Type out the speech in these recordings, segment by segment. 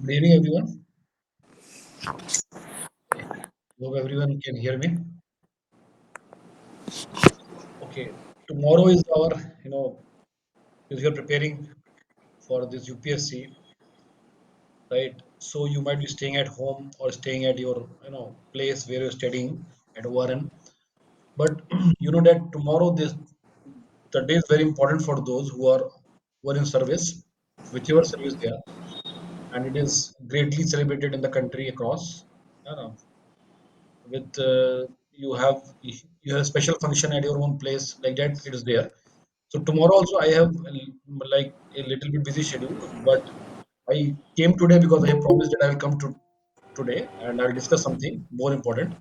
Good evening, everyone. Hope everyone can hear me. Okay, tomorrow is our, if you're preparing for this UPSC, right? So you might be staying at home or staying at your, place where you're studying at ORN. But you know that tomorrow, the day is very important for those who are in service, whichever service they are, and it is greatly celebrated in the country across. With you have special function at your own place like that it is there. So tomorrow also I have like a little bit busy schedule, but I came today because I have promised that I will come to today and I'll discuss something more important.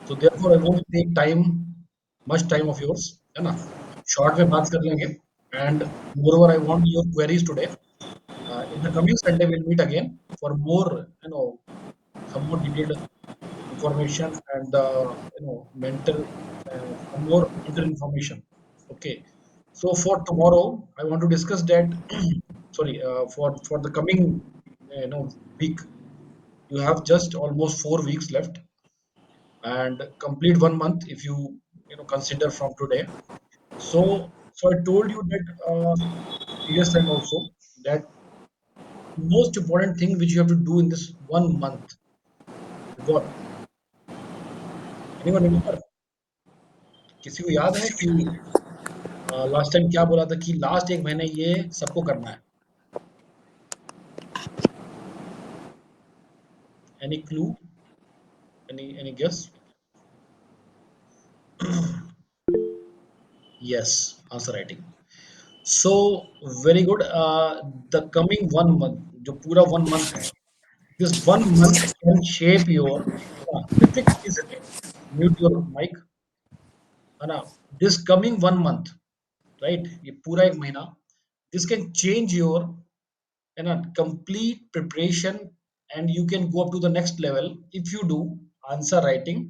So therefore I won't take much time of yours, है ना? Short में बात कर लेंगे. And moreover I want your queries today. In the coming Sunday we'll meet again for more, some more detailed information and the mental some more mental information. Okay, so for tomorrow I want to discuss that. Sorry, for the coming week, you have just almost 4 weeks left and complete 1 month if you consider from today. So I told you that previous time also, that most important thing which you have to do in this 1 month, what, anyone remember? किसी को याद है कि last time क्या बोला था कि last एक महीने ये सबको करना है? Any clue, any guess? Yes, answer writing. So very good. The coming 1 month, जो पूरा 1 मंथ है, this 1 month can shape your. Hritik please mute your mic, है ना? दिस कमिंग 1 मंथ, राइट, ये पूरा एक महीना, दिस कैन चेंज योर, है ना, complete preparation, and you can go up to the next level if you do answer writing.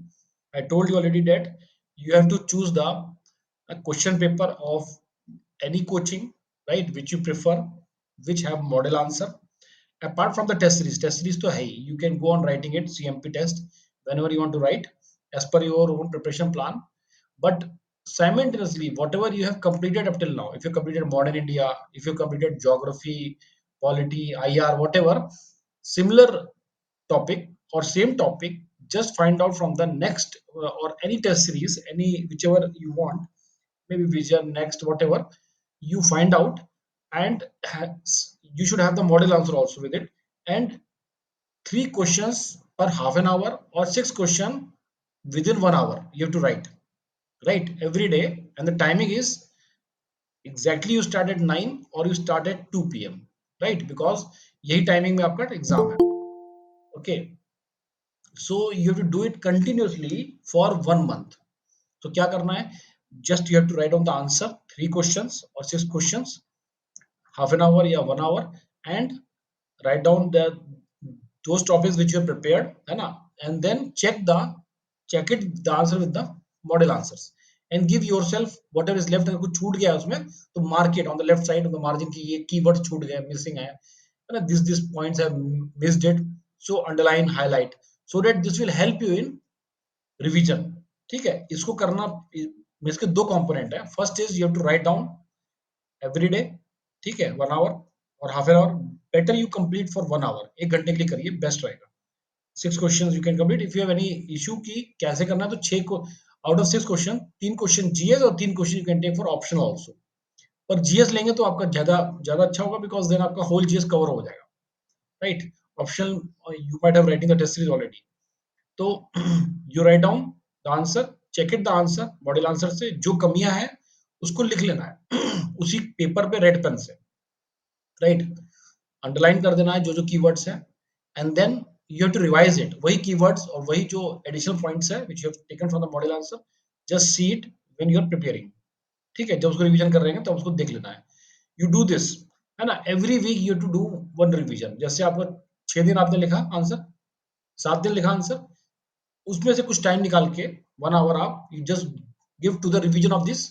I told you already that you have to choose the question paper of any coaching, right, which you prefer, which have model answer. Apart from the test series to hey, you can go on writing it CMP test whenever you want to write as per your own preparation plan. But simultaneously, whatever you have completed up till now, if you completed modern India, if you completed geography, polity, IR, whatever similar topic or same topic, just find out from the next or any test series, any whichever you want, maybe vision next, whatever you find out, and you should have the model answer also with it, and 3 questions per half an hour or 6 question within 1 hour you have to write every day. And the timing is exactly you start at 9 or you start at 2 p.m., right, because यही timing में आपका exam है. Okay, so you have to do it continuously for 1 month. तो क्या करना है? Just you have to write on the answer, 3 questions or 6 questions, half an hour या 1 hour, and write down those topics which you have prepared, है ना? And then check it the answer with the model answers and give yourself whatever is left. अगर कुछ छूट गया है उसमें तो mark it on the left side of the margin की ये कीवर्ड छूट गया, मिसिंग है ना, this points have missed it, so underline, highlight, so that this will help you in revision. ठीक है, इसको करना. इसके दो कंपोनेंट है. First is you have to write down every day, ठीक है, 1 आवर और half an hour. Better you complete for 1 hour, 1 घंटे के लिए करिए, बेस्ट रहेगा. 6 question you can complete. If you have any issue कि कैसे करना है, तो 6 को out of 6 question 3 question GS और 3 question you can take for optional also. पर जीएस लेंगे तो आपका ज्यादा ज्यादा अच्छा होगा, बिकॉज देन आपका होल जीएस कवर हो जाएगा, right. Optional you might have writing the test series already. तो you write down the answer, check it the answer, model answer से जो कमियां हैं उसको लिख लेना है उसी पेपर पे रेड पेन से, राइट. अंडरलाइन कर देना है जो जो कीवर्ड्स हैं, and then you have to revise it. वही कीवर्ड्स और वही जो एडिशनल पॉइंट्स है which you have taken from the model answer, just see it when you are preparing. ठीक है, जब उसको रिवीजन कर रहे हैं तब उसको देख लेना है. यू डू दिस, है ना, every week you have to do one revision. जैसे आपका 6 दिन आपने लिखा आंसर, 7 दिन लिखा आंसर, उसमें से कुछ टाइम निकाल के 1 आवर आप you just give to the revision of this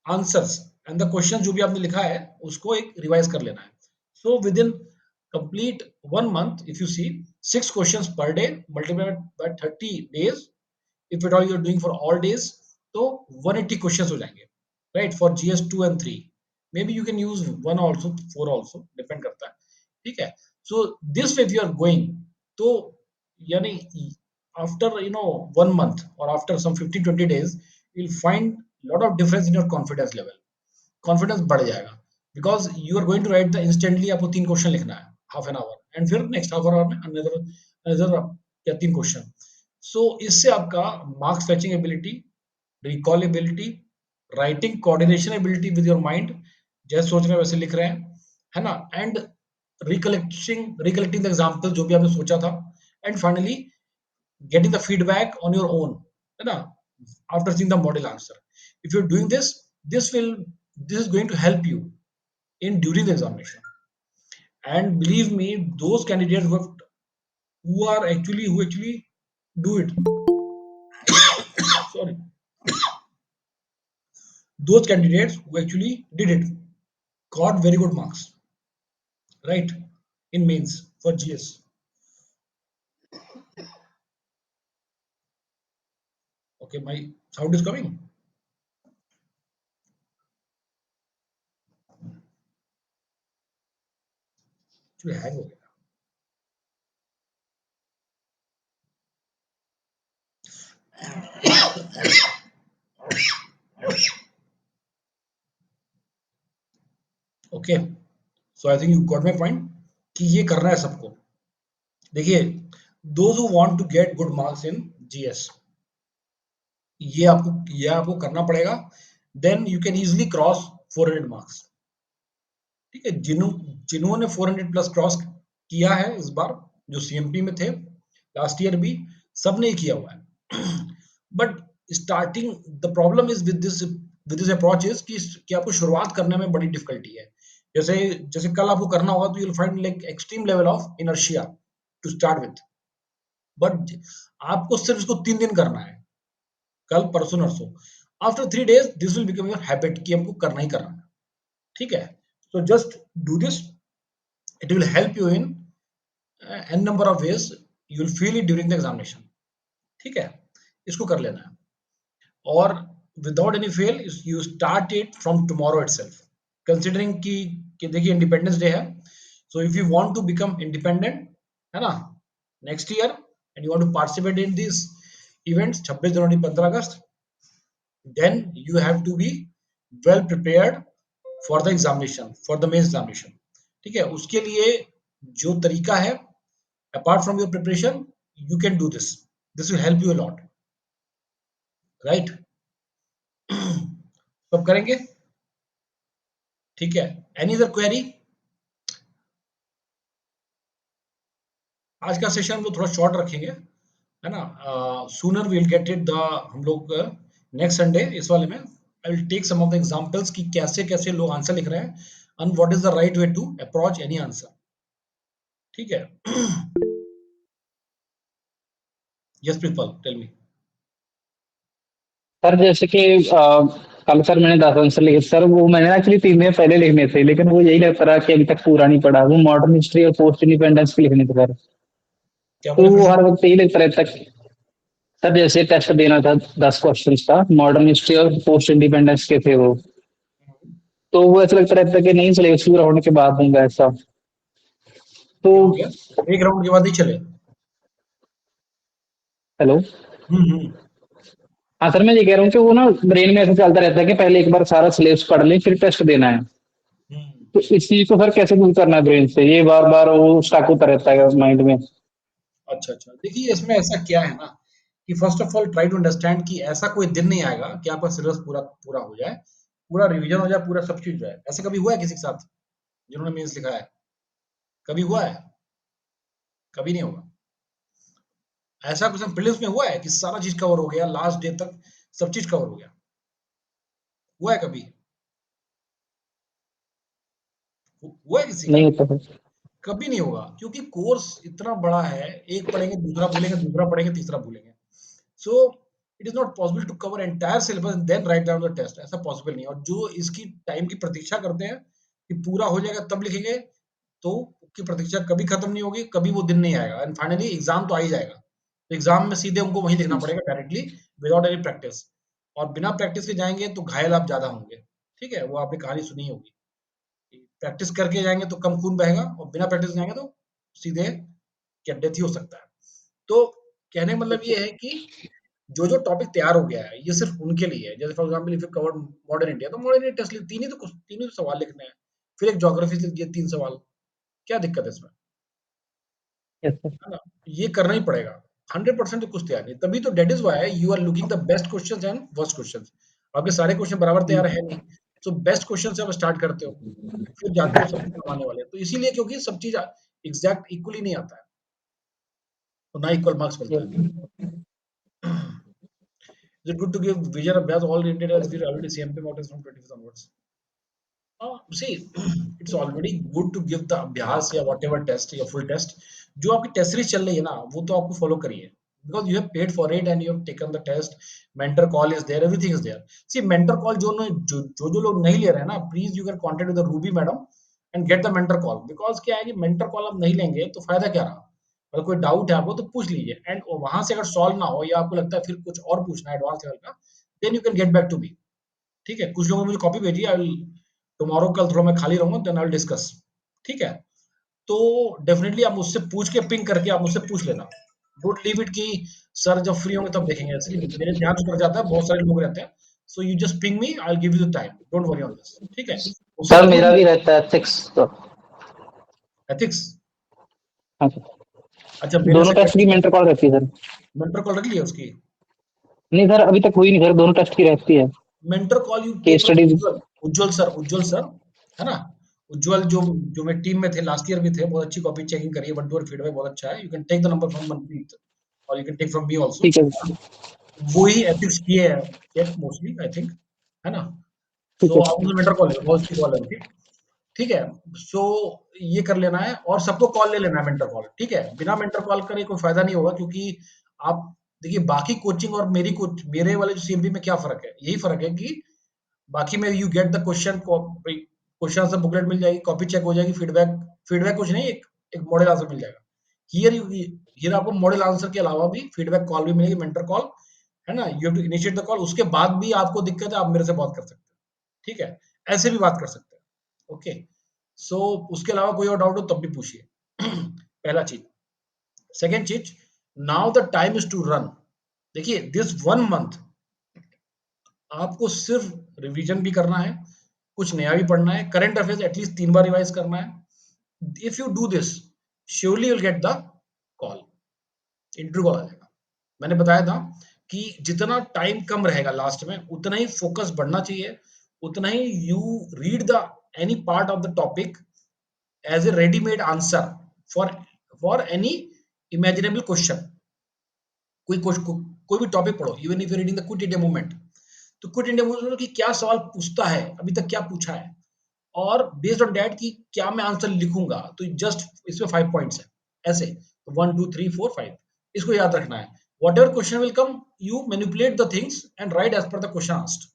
answers, and the question जो भी आपने लिखा है उसको एक रिवाइज कर लेना है. So with in complete 1 month. If you see 6 questions per day multiplied by 30 days, if at all you're doing for all days, तो 180 questions हो जाएंगे, right? For GS2 and 3, maybe you can use 1 also, 4 also, depend करता है, ठीक है? So this way if you are going, तो यानी after 1 month or after some 15-20 days, you'll find lot of difference in your confidence level. Confidence बढ़ जाएगा, because you are going to write the instantly, आपको 3 question लिखना है half an hour, and फिर next half an hour में another another या 3 question. So इससे आपका marks fetching ability, recall ability, writing coordination ability with your mind, जैसे सोच रहे हैं वैसे लिख रहे हैं, है ना, एंड रिकलेक्टिंग द एग्जाम्पल जो भी आपने सोचा था, and finally getting the feedback on your own, है ना, after seeing the model answer. If you're doing this, this will this is going to help you in during the examination. And believe me, those candidates who actually do it, sorry, those candidates who actually did it got very good marks, right, in mains for GS. Okay, my sound is coming. Actually hang हो गया. Okay, so I think you got my point कि ये करना है सबको. देखिए, those who want to get good marks in GS, ये आपको करना पड़ेगा, then you can easily cross 400 marks, ठीक है? जिन्होंने 400 प्लस क्रॉस किया है इस बार, जो सीएमपी में थे लास्ट ईयर भी, सबने ही किया हुआ है। But starting, the problem is with this approach is कि आपको शुरुआत करने में बड़ी डिफिकल्टी है। जैसे जैसे कल आपको करना होगा, तो you will find like extreme level of inertia to start with, but आपको सिर्फ इसको 3 दिन करना है, कल परसों नरसों। After 3 days this will become your habit कि हमको करना ही करना है, ठीक है? So just do this, it will help you in n number of ways, you will feel it during the examination, ठीक है? इसको कर लेना है, और without any fail you start it from tomorrow itself, considering कि देखिए इंडिपेंडेंस डे है, so if you want to become independent, है ना, next year, and you want to participate in this events 26 जनवरी, 15 अगस्त, then you have to be well prepared for the examination, for the main examination, ठीक है? उसके लिए जो तरीका है, apart from your preparation, you can do this will help you a lot, right? तो अब करेंगे, ठीक है? Any other query? आज का सेशन हम लोग थोड़ा शॉर्ट रखेंगे, है ना? Sooner will get it the हम लोग नेक्स्ट संडे इस वाले में I will take some of the examples कि कैसे कैसे लोग आंसर लिख रहे हैं, and what is the right way to approach any answer, ठीक है? Yes principal, tell me. Sir जैसे कि कल सर मैंने 10 आंसर लिखे सर, वो मैंने एक्चुअली 3 दिन पहले लिखने थे, लेकिन वो यही लगता रहा कि अभी तक पूरा नहीं पड़ा। वो मॉडर्न हिस्ट्री और पोस्ट इंडिपेंडेंस के लिखने थे सर, क्या तो बोले फिर वो से? हर वक्त यही लगता रहता कि सर जैसे टेस्ट देना था 10 क्वेश्चन का, मॉडर्न हिस्ट्री और पोस्ट इंडिपेंडेंस के थे वो, तो वो ऐसा लगता रहता है कि नहीं सिलेबस पूरा होने के बाद दूंगा ऐसा। तो क्या हो गया? एक राउंड के बाद ही चले? हेलो, हम्म। हाँ सर मैं ये कह रहा हूँ कि वो ना ब्रेन में ऐसा चलता रहता है कि पहले एक बार सारा सिलेबस पढ़ लें फिर टेस्ट देना है। हम्म। तो इस चीज को सर कैसे दूर करना है ब्रेन से, ये बार बार वो स्टक होता रहता है माइंड में। अच्छा अच्छा, देखिए इसमें ऐसा क्या है ना, कि first of all try to understand कि ऐसा कोई दिन नहीं आएगा कि आपका सिलेबस पूरा पूरा हो जाए, पूरा रिवीजन हो जाए, पूरा सब चीज हो जाए। ऐसा कभी हुआ है किसी के साथ जिन्होंने मेंस लिखा है? कभी हुआ है? कभी नहीं होगा। ऐसा कुछ प्रीलिम्स में हुआ है कि सारा चीज कवर हो गया, लास्ट डे तक सब चीज कवर हो गया? हुआ है कभी? हुआ है किसी का? नहीं होता सर। कभी नहीं होगा, क्योंकि कोर्स इतना बड़ा है, एक पढ़ेंगे दूसरा भूलेंगे, दूसरा पढ़ेंगे तीसरा भूलेंगे। So it is not possible to cover entire syllabus and then write down the test, ऐसा पॉसिबल नहीं है। और जो इसकी टाइम की प्रतीक्षा करते हैं कि पूरा हो जाएगा तब लिखेंगे, तो की प्रतीक्षा कभी खत्म नहीं होगी, कभी वो दिन नहीं आएगा एंड फाइनली एग्ज़ाम तो आ ही जाएगा। तो एग्ज़ाम में सीधे उनको वही लिखना पड़ेगा डायरेक्टली विदाउट एनी प्रैक्टिस और बिना प्रैक्टिस के जाएँगे तो घायल आप ज़्यादा होंगे, ठीक है? वो आपने कहानी सुनी ही होगी। प्रैक्टिस करके जाएँगे तो कम खून बहेगा और बिना प्रैक्टिस जाएँगे तो सीधे क्या डेथ ही हो सकता है। तो कहने का मतलब ये है कि जो टॉपिक तैयार हो गया है, ये सिर्फ़ उनके लिए है। जैसे for example if you covered modern India, तो मॉडर्न इंडिया टेस्ट लिए 3 ही तो सवाल लिखने हैं। फिर एक ज्योग्राफी से ये 3 सवाल, क्या दिक्कत है इसमें? Yes sir. है ना? ये करना ही पड़ेगा। 100% तो कुछ तैयार नहीं। तभी तो that is why you are looking the best questions and worst questions. आपके सारे क्वेश्चन बराबर तैयार है नहीं, तो बेस्ट क्वेश्चन से आप स्टार्ट करते हो, फिर जाते हो सब कुछ कम आने वाले हैं। तो इसीलिए क्योंकि सब चीज़ एग्ज़ैक्ट इक्वली नहीं आता है, तो ना इक्वल मार्क्स मिलता है। Is it good to give vision अभ्यास all Indian as we already CMP mountains from 25th onwards? See, it's already good to give the अभ्यास या whatever test या full test. जो आपकी टेस्ट सीरीज चल रही है ना, वो तो आपको फॉलो करिए. Because you have paid for it and you have taken the test. Mentor call is there, everything is there. See, mentor call जो लोग नहीं ले रहे हैं ना, please you can contact with the Ruby madam and get the mentor call. Because क्या है कि mentor call आप नहीं लेंगे तो फायदा क्या रहा? अगर कोई डाउट है आपको तो पूछ लीजिए एंड वहां से अगर सॉल्व ना हो या आपको लगता है फिर कुछ और पूछना है एडवांस लेवल का, then you can get back to me. ठीक है? कुछ लोगों ने मुझे कॉपी भेजी, आई विल टुमारो कल थोड़ा मैं खाली रहूँगा देन आई विल डिस्कस. ठीक है? तो डेफिनिटली आप मुझसे पूछ के पिंग करके आप मुझसे पूछ लेना. डोंट लीव इट कि सर जब फ्री होंगे तब देखेंगे. एक्चुअली मेरे ध्यान से उतर जाता है, बहुत सारे लोग रहते हैं. So you just ping me, I will give you the time. Don't worry on this. ठीक है? उससे सर पूछ मेरा भी रहता है एथिक्स तो। एथिक्स. हाँ सर। अच्छा मेरे दोनों से टेस्ट की मेंटर कॉल रहती है सर। मेंटर कॉल रख लिया उसकी. नहीं सर अभी तक हुई नहीं सर, दोनों टेस्ट की रहती है। Mentor call you take case from studies. Ujjwal. Ujjwal sir, है ना? उज्जवल जो मेरे टीम में थे लास्ट ईयर भी थे, बहुत अच्छी कॉपी चेकिंग करी है, 1 2 फीडबैक बहुत अच्छा है. You can take the number from Manpreet और you can take from me also. ठीक है। वो ही एथिक्स किए है चेक मोस्टली आई थिंक, है ना? ठीक सो है। आप उनसे मेंटर कॉल ले, बहुत अच्छी कॉल है उनकी. ठीक है? सो ये कर लेना है और सबको कॉल ले लेना है मेंटर कॉल. ठीक है? बिना मेंटर कॉल करे कोई फायदा नहीं होगा क्योंकि आप देखिए बाकी कोचिंग और मेरे वाले जो सीएमपी में क्या फर्क है? यही फर्क है कि बाकी में you get the question answer booklet मिल जाएगी, कॉपी चेक हो जाएगी, फीडबैक फीडबैक कुछ नहीं, एक एक मॉडल आंसर मिल जाएगा. हियर हियर आपको मॉडल आंसर के अलावा भी फीडबैक कॉल भी मिलेगी, मेंटर कॉल, है ना? You have to initiate the call. उसके बाद भी आपको दिक्कत है, आप मेरे से बात कर सकते हैं. ठीक है? ऐसे भी बात कर सकते हैं. ओके. सो उसके अलावा कोई और डाउट हो तब भी पूछिए. पहला चीज. सेकेंड चीज, now the time is to run. देखिए दिस 1 मंथ आपको सिर्फ रिवीजन भी करना है, कुछ नया भी पढ़ना है, करंट अफेयर्स एटलीस्ट 3 बार रिवाइज करना है. If you do this surely you will get the call, interview call आ जाएगा. मैंने बताया था कि जितना टाइम कम रहेगा लास्ट में उतना ही फोकस बढ़ना चाहिए, उतना ही you read the any part of the topic as a readymade answer for for any imaginable question. कोई भी टॉपिक पढ़ो, even if you reading the quit India movement, तो क्विट इंडिया मूवमेंट की क्या सवाल पूछता है, अभी तक क्या पूछा है, और बेस्ड ऑन दैट कि क्या मैं आंसर लिखूंगा, तो जस्ट इसमें 5 पॉइंट्स है ऐसे. 1 2 3 4 5 इसको याद रखना है. Whatever question will come, you manipulate the things and write as per the question asked.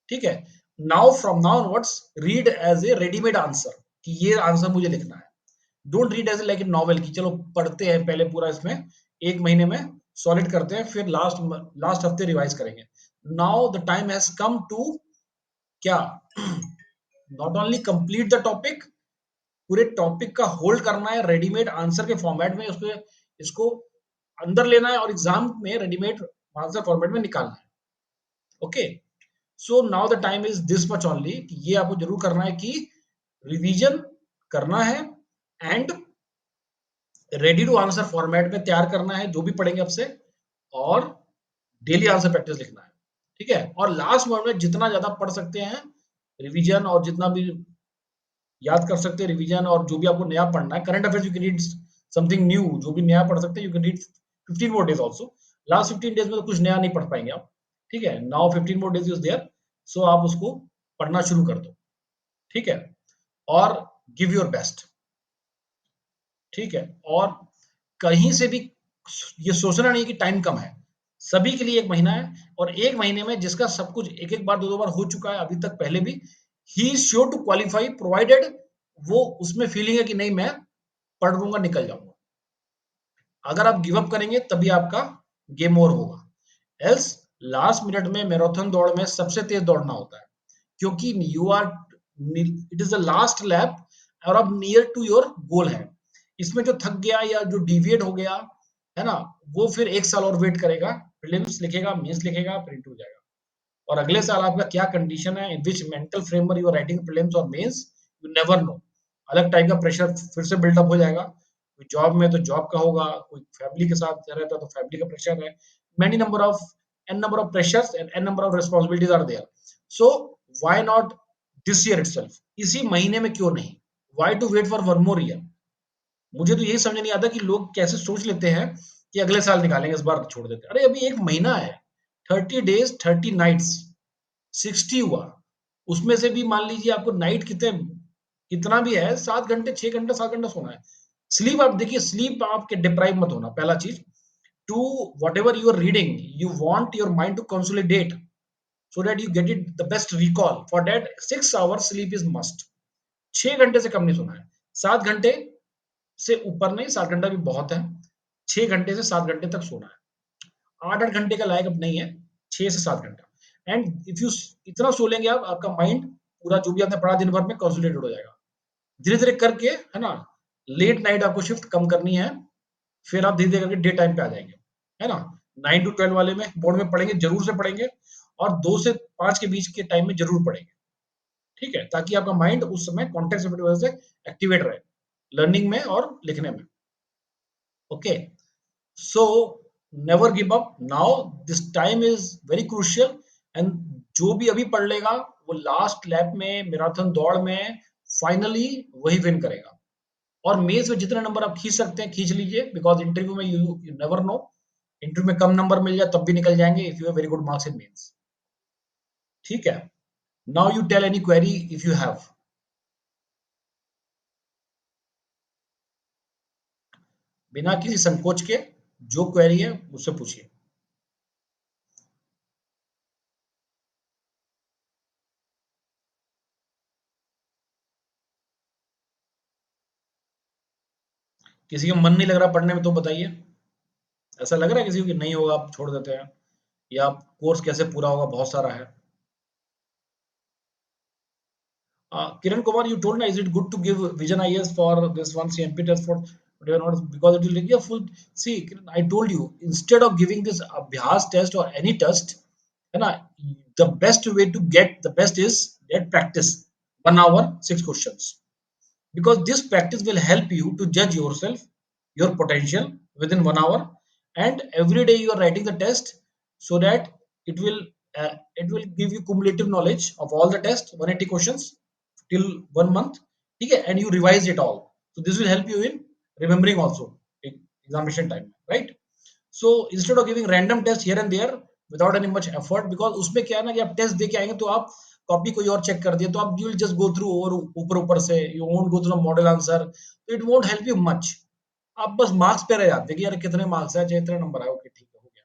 ठीक है? Now from now onwards read as a readymade answer कि ये आंसर मुझे लिखना है. Don't read as like a novel कि चलो पढ़ते हैं पहले पूरा इसमें 1 महीने में सॉलिड करते हैं फिर लास्ट हफ्ते रिवाइज करेंगे. Now the time has come to क्या not only complete the topic, पूरे टॉपिक का होल्ड करना है रेडीमेड आंसर के फॉर्मेट में, उसको इसको अंदर लेना है और एग्जाम में रेडीमेड आंसर फॉर्मेट में निकालना है. Okay. So now the time is this much only कि ये आपको जरूर करना है कि रिवीजन करना है and ready to answer format में तैयार करना है जो भी पढ़ेंगे आपसे, और डेली आंसर प्रैक्टिस लिखना है. ठीक है? और लास्ट मोमेंट में जितना ज्यादा पढ़ सकते हैं रिवीजन और जितना भी याद कर सकते हैं रिवीजन और जो भी आपको नया पढ़ना है, current affairs you can read something new, जो भी नया पढ़ सकते हैं you can read 15 more days also. Last 15 days में तो कुछ नया नहीं पढ़ पाएंगे आप. ठीक है? Now 15 more days is there, so आप उसको पढ़ना शुरू कर दो. ठीक है? और गिव योर बेस्ट. ठीक है? और कहीं से भी ये सोचना नहीं कि टाइम कम है. सभी के लिए 1 महीना है और 1 महीने में जिसका सब कुछ एक-एक बार, 2-2 बार हो चुका है अभी तक पहले भी, he is sure to qualify provided वो उसमें फीलिंग है कि नहीं मैं पढ़ लूंगा, निकल जाऊंगा। अगर आप गिव अप करेंगे तभी आपका गेम ओवर होगा। एल्स लास्ट मिनट में मैराथन दौड़ में सबसे तेज दौड़ना होता है, क्योंकि you are it is the last lap और अब नियर टू योर गोल है। इसमें जो थक गया या जो डिविएट हो गया है ना, वो फिर एक साल और वेट करेगा, प्रीलिम्स लिखेगा, मेंस लिखेगा, फिर इंटरव्यू जाएगा। और अगले साल आपका क्या कंडीशन है, in which mental framework you are writing prelims और मेंस, यू नेवर नो। अलग टाइप का प्रेशर फिर से बिल्डअप हो जाएगा। कोई जॉब में तो जॉब का होगा, कोई फैमिली के साथ रहता है तो फैमिली का प्रेशर है। Many number of an number of pressures and an number of responsibilities are there. So why not this year itself, इसी महीने में क्यों नहीं? Why to wait for one more year? मुझे तो यही समझ नहीं आता कि लोग कैसे सोच लेते हैं कि अगले साल निकालेंगे, इस बार छोड़ देते हैं। अरे अभी एक महीना है, 30 डेज 30 नाइट्स, 60 हुआ। उसमें से भी मान लीजिए आपको नाइट कितने, कितना भी है, 7 घंटे, 6 घंटा, 7 घंटा सोना है। स्लीप आप देखिए, स्लीप आपके डिप्राइव मत होना, पहला चीज। To whatever you are reading, you want your mind to consolidate so that you get it the best recall. For that 6 hours sleep is must. 6 घंटे से कम नहीं सोना है, 7 घंटे से ऊपर नहीं, 7 घंटा भी बहुत है। 6 घंटे से 7 घंटे तक सोना है, 8 8 घंटे का लायक अब नहीं है, 6 से 7 घंटा। एंड इफ यू इतना सो लेंगे आप, आपका माइंड पूरा जो भी आपने पढ़ा दिन भर में कंसोलिडेटेड हो जाएगा। धीरे धीरे करके, है ना, लेट नाइट आपको शिफ्ट कम करनी है, फिर आप धीरे धीरे करके डे टाइम पे आ जाएंगे, है ना। 9 to 12 वाले में बोर्ड में पढ़ेंगे, जरूर से पढ़ेंगे, और 2 से 5 के बीच के टाइम में जरूर पढ़ेंगे, ठीक है, ताकि आपका माइंड उस समय कॉन्टेक्स्ट की वजह से एक्टिवेट रहे, लर्निंग में और लिखने में। Okay, so never give up now, this time is very crucial. And जो भी अभी पढ़ लेगा वो लास्ट लैप में, मैराथन दौड़ में फाइनली वही विन करेगा। और मेज में जितने नंबर आप खींच सकते हैं खींच लीजिए, बिकॉज इंटरव्यू में यू नेवर नो, इंटरव्यू में कम नंबर मिल जाए तब भी निकल जाएंगे if you have very good marks in mains. ठीक है, now you tell any query if you have, बिना किसी संकोच के जो क्वेरी है मुझसे पूछिए। किसी का मन नहीं लग रहा पढ़ने में तो बताइए, ऐसा लग रहा है किसी को कि नहीं होगा आप छोड़ देते हैं, या कोर्स कैसे पूरा होगा, बहुत सारा है। Kiran Kumar, you told me, is it good to give Vision IS for this one CMP test for whatever not, because it will take you a full. See, Kiran, I told you, instead of giving this Abhyas test or any test, है ना, the best way to get the best is get practice, 1 hour 6 questions, because this practice will help you to judge yourself, your potential within 1 hour. And every day you are writing the test, so that it will give you cumulative knowledge of all the tests, 180 questions till 1 month. Okay, and you revise it all, so this will help you in remembering also in examination time, right? So instead of giving random tests here and there without any much effort, because उसमें क्या है ना कि आप test दे के आएंगे तो आप कॉपी कोई और चेक कर दिया तो आप you will just go through और ऊपर ऊपर से, you won't go through model answer, तो it won't help you much. आप बस मार्क्स पे रह जाते हैं कि यार कितने मार्क्स है, चाहे इतने नंबर आए, ओके ठीक है, हो गया।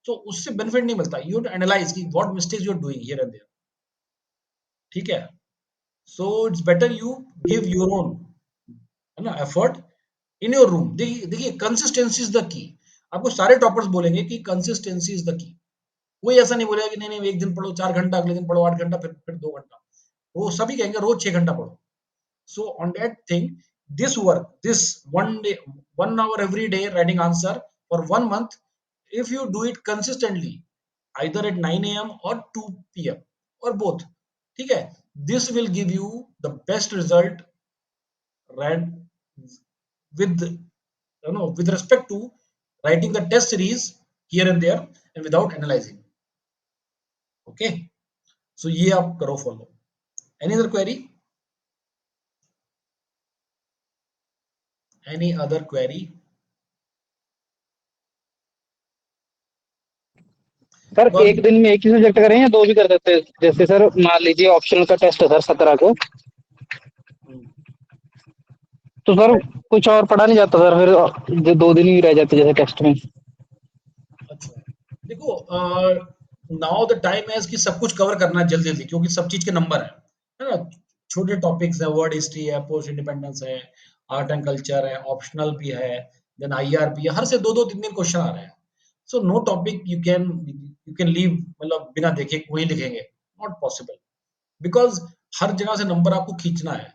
तो उससे बेनिफिट नहीं मिलता, यू एनालाइज की what mistakes you are doing here and there, ठीक है। So it's better you give your own, है ना, एफर्ट इन योर रूम। देखिए देखिए, कंसिस्टेंसी इज द की। आपको सारे टॉपर्स बोलेंगे कि कंसिस्टेंसी इज द की। कोई ऐसा नहीं बोलेगा कि नहीं नहीं एक दिन पढ़ो 4 घंटा, अगले दिन पढ़ो 8 घंटा, फिर 2 घंटा। वो सभी कहेंगे रोज 6 घंटा पढ़ो। So on that thing, this work, this 1 day, 1 hour every day writing answer for 1 month, if you do it consistently, either at 9 a.m. or 2 p.m. or both, ठीक है, this will give you the best result, right, with, with respect to writing the test series here and there and without analyzing. Okay, so ये आप करो follow. Any other query? Any other query? Sir Because एक दिन में एक ही subject करें या दो भी कर देते हैं? जैसे सर मान लीजिए ऑप्शनल का टेस्ट है सर 17 को, हम्म, तो सर right, कुछ और पढ़ा नहीं जाता सर, फिर जो 2 दिन ही रह जाते जैसे टेस्ट में। अच्छा, देखो, नाउ द टाइम है कि सब कुछ कवर करना है जल्दी जल्दी, क्योंकि सब चीज के नंबर है ना। छोटे टॉपिक्स है, वर्ड हिस्ट्री है, पोस्ट इंडिपेंडेंस है, आर्ट एंड कल्चर है, ऑप्शनल भी है, देन आईआरबी है, हर से 2-2 3-3 क्वेश्चन आ रहे हैं। So no topic you can leave, मतलब बिना देखे वही लिखेंगे, नॉट पॉसिबल। बिकॉज़ हर जगह से नंबर आपको खींचना है।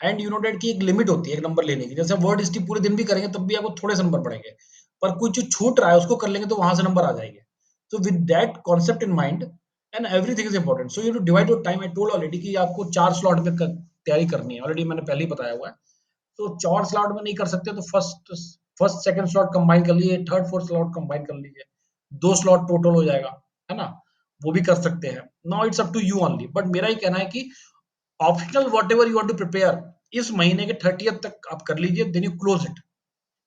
एंड यू नो दैट कि एक लिमिट होती है एक नंबर लेने की। जैसे वर्ड हिस्ट्री पूरे दिन भी करेंगे तब भी आपको थोड़े से नंबर पड़ेंगे। पर कुछ जो छूट रहा है उसको कर लेंगे तो वहाँ से नंबर आ जाएँगे। So with that concept in mind and everything is important. So you have to divide your time. I told already कि आपको 4 स्लॉट में क तैयारी करनी है। ऑलरेडी मैंने पहले ही बताया हुआ है। तो 4 स्लॉट में नहीं कर सकते तो first first second slot combine कर लीजिए, थर्ड फोर्थ स्लॉट कंबाइन कर लीजिए। 2 स्लॉट टोटल हो जाएगा, है ना? वो भी कर सकते हैं। Now it's up to you only. But मेरा ये कहना है कि optional whatever you want to prepare इस महीने के 30th तक आप कर लीजिए, then you close it.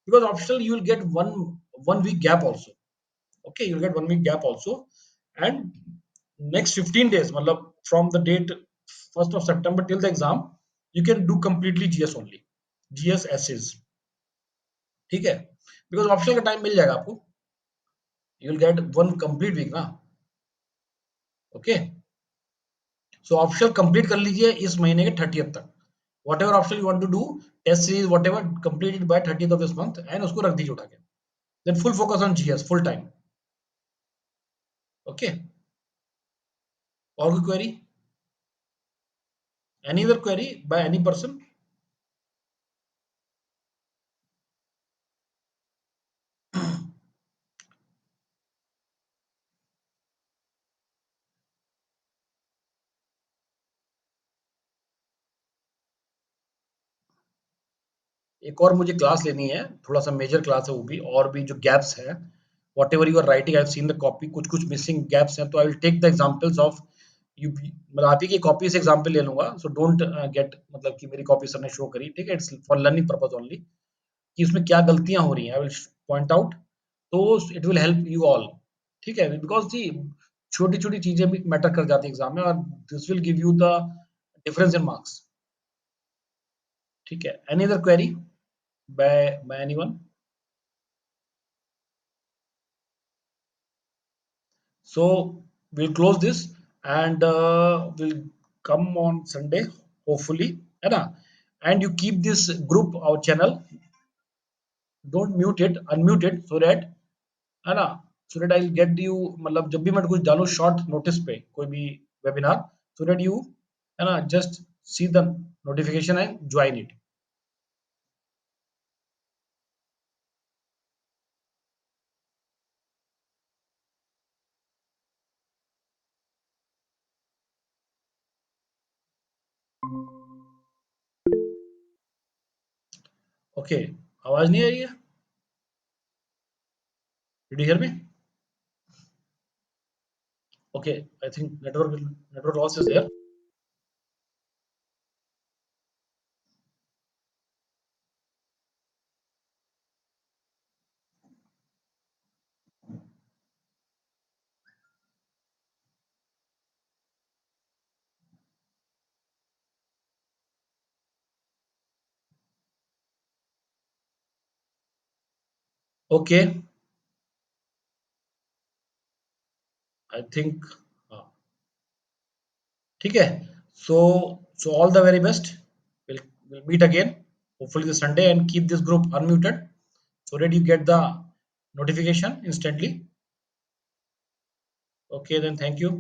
Because optional you will get one week gap also. Okay, you will get one week gap also. And next 15 days, मतलब from the date 1st of September till the exam, you can do completely GS only, GS essays, ठीक है? Because optional का time मिल जाएगा आपको। You will get one complete week ना। Okay, so optional complete कर लीजिए इस महीने के 30th तक। Whatever optional you want to do, test series whatever, complete it by 30th of this month and उसको रख दीजिए उठा के। Then full focus on GS full time. Okay, और कोई query? Any other query by any person? एक और मुझे क्लास लेनी है, थोड़ा सा मेजर क्लास है वो भी, और भी जो गैप्स है, whatever you are writing, I have seen the copy, कुछ कुछ मिसिंग गैप्स हैं, तो I will take the examples of you. मतलब आप ही की कॉपी से एग्जांपल ले लूंगा। सो डोंट गेट, मतलब कि मेरी कॉपी सर ने शो करी, ठीक है? It's for learning purpose only, कि उसमें क्या गलतियां हो रही हैं, आई विल पॉइंट आउट। तो it will help you all, ठीक है? बिकॉज जी छोटी छोटी चीजें भी मैटर कर जाती है एग्जाम में, और this will give you the difference in marks, ठीक है? Any other query bye anyone? So we'll close this, and we'll come on Sunday, hopefully, है ना? And you keep this group, our channel, don't mute it, unmute it, so that, है ना? So that I'll get you, मतलब जब भी मैं कुछ डालूं शॉर्ट नोटिस पे कोई भी वेबिनार, so that you, है ना, just see the notification and join it. Okay, आवाज नहीं आ रही है? Did you hear me? Okay, I think network loss is there. Okay, I think, हाँ, ठीक है? So so all the very best. We'll meet again, hopefully this Sunday, and keep this group unmuted so that you get the notification instantly. Okay, then thank you.